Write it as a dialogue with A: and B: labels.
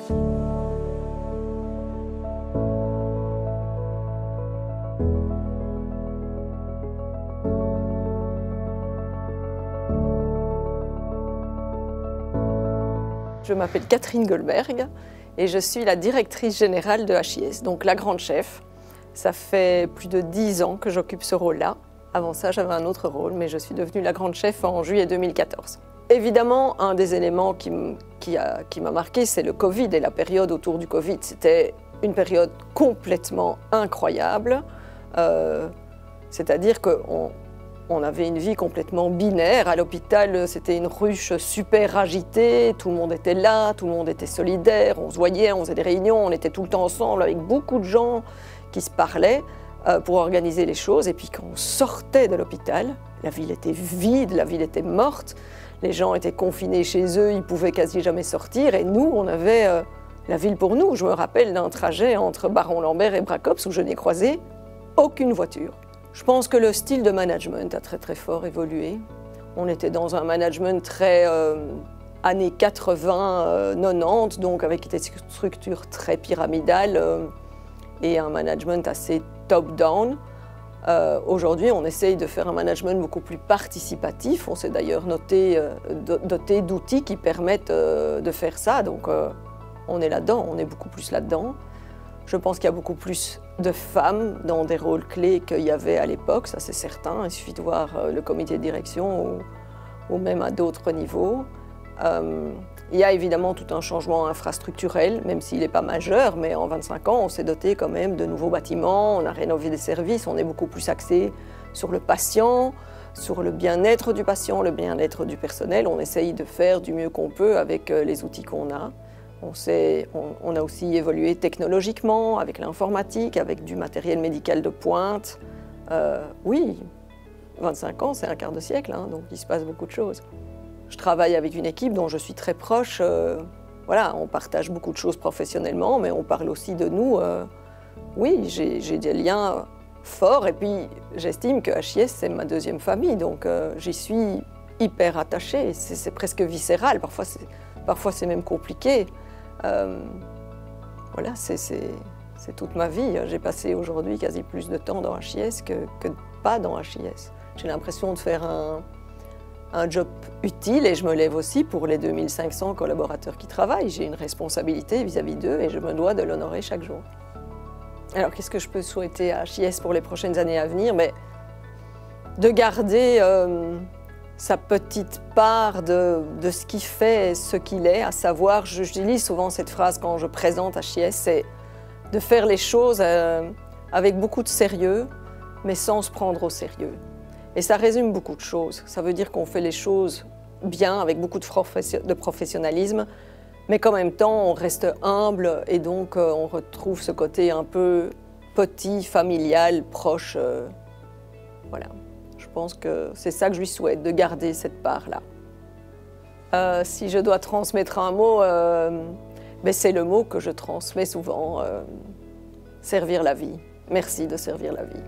A: Je m'appelle Catherine Goldberg et je suis la directrice générale de HIS, donc la grande chef. Ça fait plus de 10 ans que j'occupe ce rôle-là. Avant ça, j'avais un autre rôle, mais je suis devenue la grande chef en juillet 2014. Évidemment, un des éléments qui m'a marqué, c'est le Covid et la période autour du Covid. C'était une période complètement incroyable, c'est-à-dire qu'on avait une vie complètement binaire. À l'hôpital, c'était une ruche super agitée, tout le monde était là, tout le monde était solidaire, on se voyait, on faisait des réunions, on était tout le temps ensemble avec beaucoup de gens qui se parlaient pour organiser les choses. Et puis quand on sortait de l'hôpital, la ville était vide, la ville était morte, les gens étaient confinés chez eux, ils pouvaient quasi jamais sortir et nous, on avait la ville pour nous. Je me rappelle d'un trajet entre Baron-Lambert et Bracops où je n'ai croisé aucune voiture. Je pense que le style de management a très fort évolué. On était dans un management très années 80-90, donc avec des structures très pyramidales et un management assez top-down. Aujourd'hui, on essaye de faire un management beaucoup plus participatif. On s'est d'ailleurs doté d'outils qui permettent de faire ça, donc on est là-dedans, on est beaucoup plus là-dedans. Je pense qu'il y a beaucoup plus de femmes dans des rôles clés qu'il y avait à l'époque, ça c'est certain. Il suffit de voir le comité de direction ou même à d'autres niveaux. Il y a évidemment tout un changement infrastructurel, même s'il n'est pas majeur, mais en 25 ans, on s'est doté quand même de nouveaux bâtiments, on a rénové des services, on est beaucoup plus axé sur le patient, sur le bien-être du patient, le bien-être du personnel. On essaye de faire du mieux qu'on peut avec les outils qu'on a. On a aussi évolué technologiquement, avec l'informatique, avec du matériel médical de pointe. Oui, 25 ans, c'est un quart de siècle, hein, donc il se passe beaucoup de choses. Je travaille avec une équipe dont je suis très proche. Voilà, on partage beaucoup de choses professionnellement, mais on parle aussi de nous. Oui, j'ai des liens forts et puis j'estime que HIS, c'est ma deuxième famille, donc j'y suis hyper attachée. C'est presque viscéral, parfois c'est même compliqué. Voilà, c'est toute ma vie. J'ai passé aujourd'hui quasi plus de temps dans HIS que pas dans HIS. J'ai l'impression de faire un job utile et je me lève aussi pour les 2500 collaborateurs qui travaillent. J'ai une responsabilité vis-à-vis d'eux et je me dois de l'honorer chaque jour. Alors, qu'est-ce que je peux souhaiter à HIS pour les prochaines années à venir? Mais de garder sa petite part de ce qui fait ce qu'il est, à savoir, j'utilise souvent cette phrase quand je présente HIS, c'est de faire les choses avec beaucoup de sérieux, mais sans se prendre au sérieux. Et ça résume beaucoup de choses. Ça veut dire qu'on fait les choses bien, avec beaucoup de professionnalisme, mais qu'en même temps, on reste humble et donc on retrouve ce côté un peu petit, familial, proche. Voilà. Je pense que c'est ça que je lui souhaite, de garder cette part-là. Si je dois transmettre un mot, ben c'est le mot que je transmets souvent, servir la vie. Merci de servir la vie.